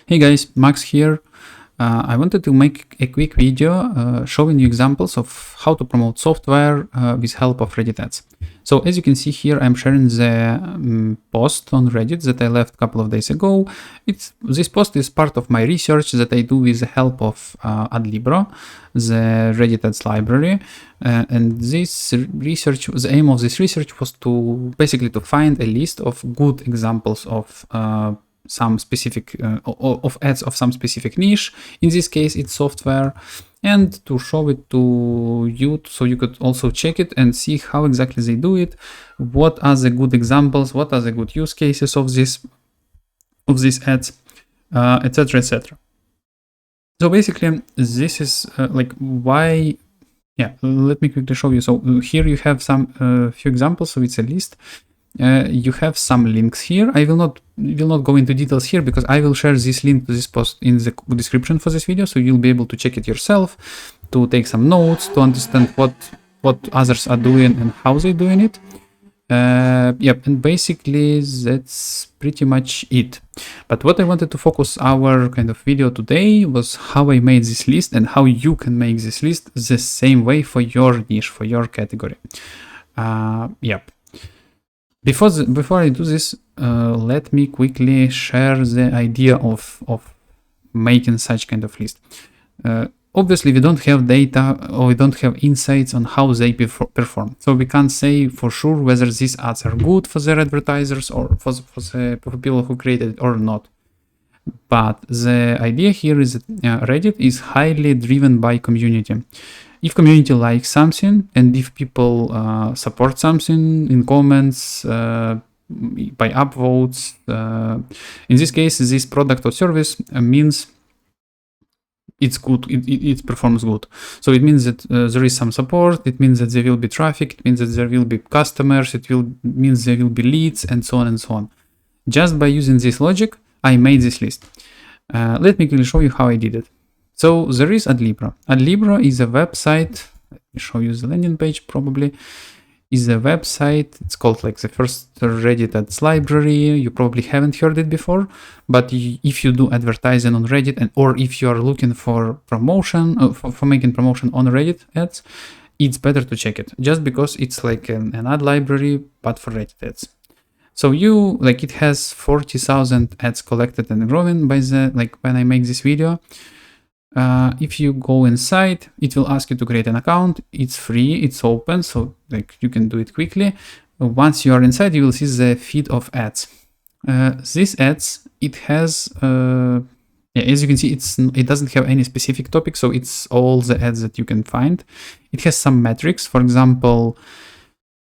Hey guys, Max here. I wanted to make a quick video showing you examples of how to promote software with help of redditads. So as you can see here, I'm sharing the post on Reddit that I left a couple of days ago. This post is part of my research that I do with the help of Adlibro, the redditads library. And this research, the aim of this research was to basically to find a list of good examples of some specific of ads of some specific niche. In this case it's software, and to show it to you so you could also check it and see how exactly they do it, what are the good examples, what are the good use cases of these ads, etc, etc. So basically this is like why, yeah, let me quickly show you. So here you have some few examples, so it's a list. You have some links here. I will not go into details here because I will share this link to this post in the description for this video, so you'll be able to check it yourself, to take some notes, to understand what others are doing and how they're doing it. Yep, and basically that's pretty much it. But what I wanted to focus our kind of video today was how I made this list and how you can make this list the same way for your niche, for your category. Yep. Before I do this, let me quickly share the idea of making such kind of list. Obviously, we don't have data or we don't have insights on how they perform. So we can't say for sure whether these ads are good for their advertisers or for people who created it or not. But the idea here is that Reddit is highly driven by community. If community likes something and if people support something in comments, by upvotes, in this case, this product or service means it's good, it performs good. So it means that there is some support, it means that there will be traffic, it means that there will be customers, means there will be leads, and so on and so on. Just by using this logic, I made this list. Let me quickly show you how I did it. So there is Adlibro. Adlibro is a website. Let me show you the landing page. Probably is a website. It's called like the first redditads library. You probably haven't heard it before, but if you do advertising on Reddit or if you are looking for promotion, for making promotion on Reddit ads, it's better to check it just because it's like an ad library, but for Reddit ads. So it has 40,000 ads collected and growing by when I make this video. If you go inside, it will ask you to create an account. It's free, it's open, so you can do it quickly. Once you are inside, you will see the feed of ads. These ads, it has, as you can see, it doesn't have any specific topic, so it's all the ads that you can find. It has some metrics, for example.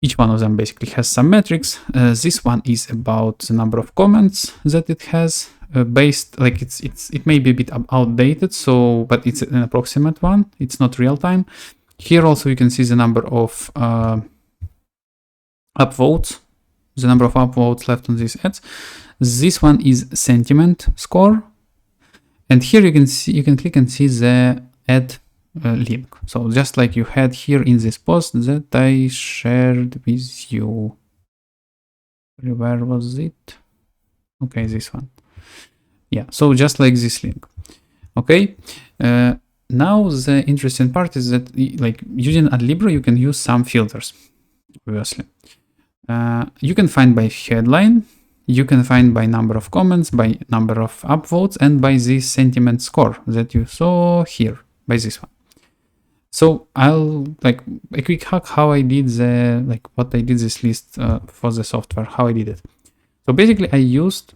Each one of them basically has some metrics. This one is about the number of comments that it has. It may be a bit outdated, but it's an approximate one. It's not real time. Here also you can see the number of upvotes, the number of upvotes left on these ads. This one is sentiment score, and here you can click and see the ad link. So just like you had here in this post that I shared with you. Where was it? Okay, this one. Yeah, so just like this link. Okay, now the interesting part is that using Adlibro, you can use some filters, obviously. You can find by headline, you can find by number of comments, by number of upvotes, and by this sentiment score that you saw here, by this one. So I'll a quick hack how I did what I did this list for the software, how I did it. So basically I used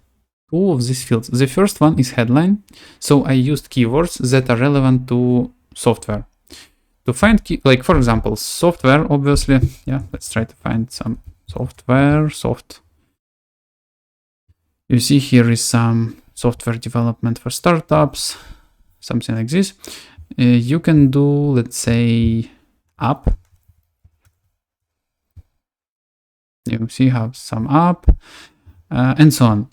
two of these fields. The first one is headline. So I used keywords that are relevant to software. To find for example, software, obviously, yeah, let's try to find some software, You see here is some software development for startups, something like this. You can do, let's say, app. You see, have some app, and so on.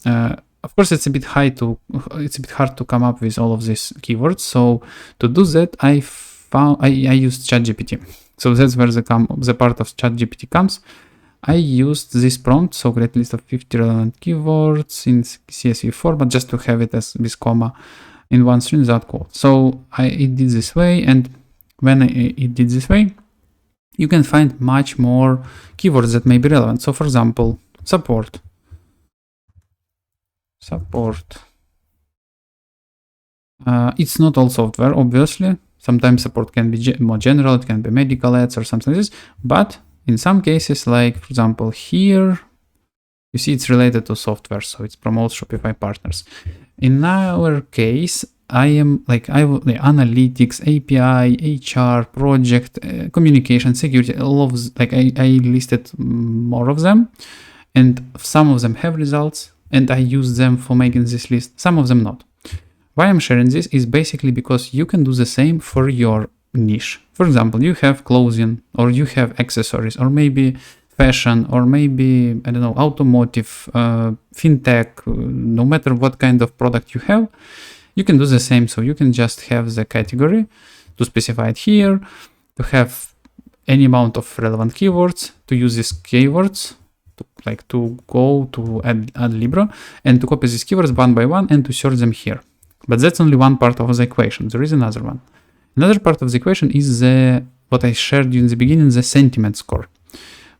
Of course, it's a bit hard to come up with all of these keywords. So to do that, I used ChatGPT. So that's where the part of ChatGPT comes. I used this prompt, so create list of 50 relevant keywords in CSV format, just to have it as with comma in one string without quote. So it did this way, and when it did this way, you can find much more keywords that may be relevant. So for example, support. It's not all software, obviously. Sometimes support can be more general, it can be medical ads or something like this, but in some cases, like for example here, you see it's related to software, so it promotes Shopify partners. In our case, the analytics, API, HR, project, communication, security, all of I listed more of them, and some of them have results, and I use them for making this list, some of them not. Why I'm sharing this is basically because you can do the same for your niche. For example, you have clothing, or you have accessories, or maybe fashion, or maybe, I don't know, automotive, fintech, no matter what kind of product you have, you can do the same. So you can just have the category to specify it here, to have any amount of relevant keywords, to use these keywords, to go to Adlibro and to copy these keywords one by one and to search them here. But that's only one part of the equation. There is another one. Another part of the equation is what I shared you in the beginning, the sentiment score.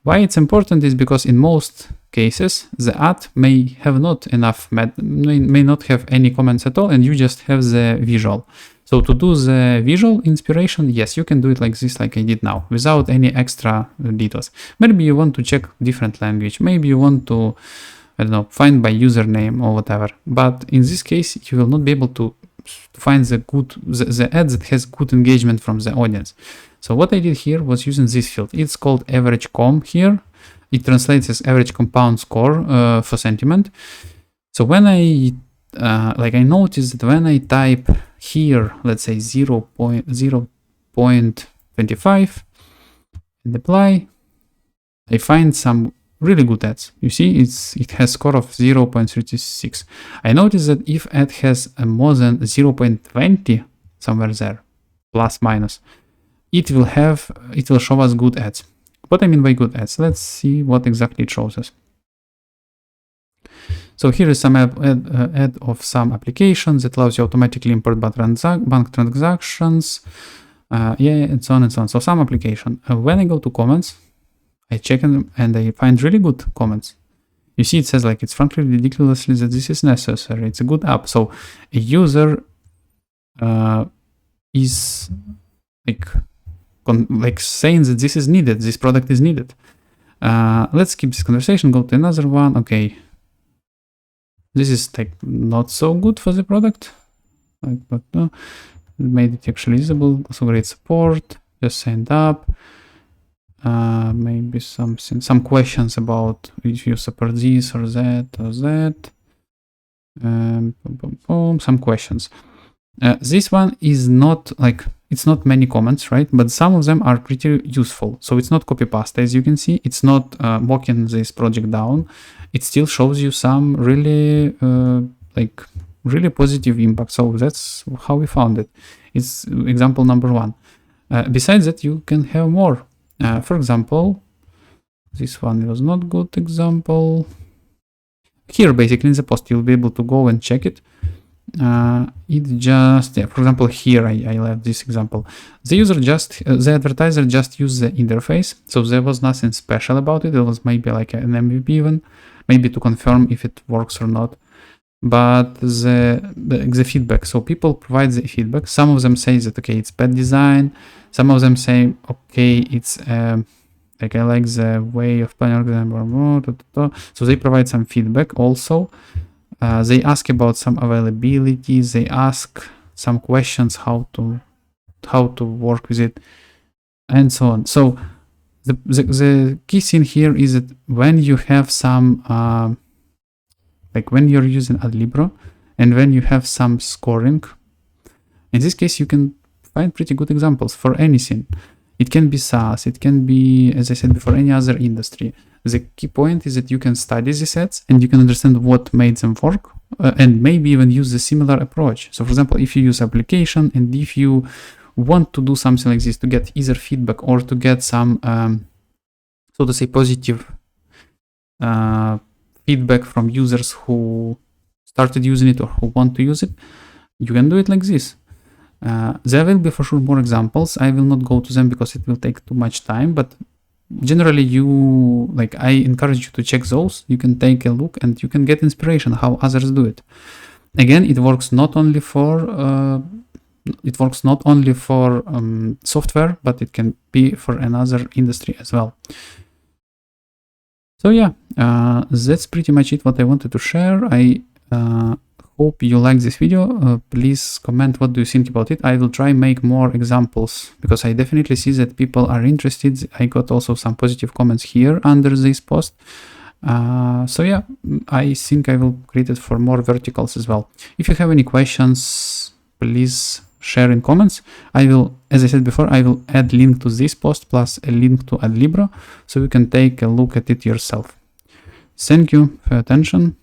Why it's important is because in most cases, the ad may have not enough, may not have any comments at all, and you just have the visual. So to do the visual inspiration, yes, you can do it like this, like I did now, without any extra details. Maybe you want to check different language. Maybe you want to, I don't know, find by username or whatever. But in this case, you will not be able to find the ad that has good engagement from the audience. So what I did here was using this field. It's called average com here. It translates as average compound score for sentiment. So when I noticed that when I type here, let's say 0.25 and apply, I find some really good ads. You see, it has score of 0.36. I noticed that if ad has more than 0.20 somewhere there, plus minus, it will show us good ads. What I mean by good ads, let's see what exactly it shows us. So here is some ad of some applications that allows you automatically import bank transactions, and so on and so on. So some application. When I go to comments, I check them and I find really good comments. You see, it says like, it's frankly ridiculously that this is necessary. It's a good app. So a user is like saying that this is needed, this product is needed. Let's keep this conversation, go to another one. Okay. This is like not so good for the product, but no, made it actually usable. Also great support, just signed up. Maybe some questions about if you support this or that or that. Some questions. This one is not like, it's not many comments, right? But some of them are pretty useful. So it's not copy paste, as you can see. It's not mocking this project down. It still shows you some really really positive impact. So that's how we found it. It's example number one. Besides that, you can have more. For example, this one was not good example. Here, basically in the post, you'll be able to go and check it. For example, here I left this example. The advertiser just used the interface, so there was nothing special about it. It was maybe like an MVP even, maybe to confirm if it works or not. But the feedback, so people provide the feedback. Some of them say that okay, it's bad design. Some of them say okay, it's like I like the way of planning. So they provide some feedback also. They ask about some availability. They ask some questions how to work with it, and so on. So the key thing here is that when you have some when you're using Adlibro and when you have some scoring, in this case you can find pretty good examples for anything. It can be SaaS, it can be, as I said before, any other industry. The key point is that you can study these ads and you can understand what made them work, and maybe even use a similar approach. So for example, if you use application and if you want to do something like this to get either feedback or to get some, so to say, positive feedback from users who started using it or who want to use it, you can do it like this. There will be for sure more examples. I will not go to them because it will take too much time, but generally I encourage you to check those. You can take a look and you can get inspiration how others do it. Again, it works not only for software, but it can be for another industry as well. So yeah, that's pretty much it what I wanted to share. I hope you like this video. Please comment what do you think about it. I will try make more examples because I definitely see that people are interested. I got also some positive comments here under this post. So yeah, I think I will create it for more verticals as well. If you have any questions, please share in comments. I will, as I said before, I will add link to this post plus a link to Adlibro so you can take a look at it yourself. Thank you for your attention.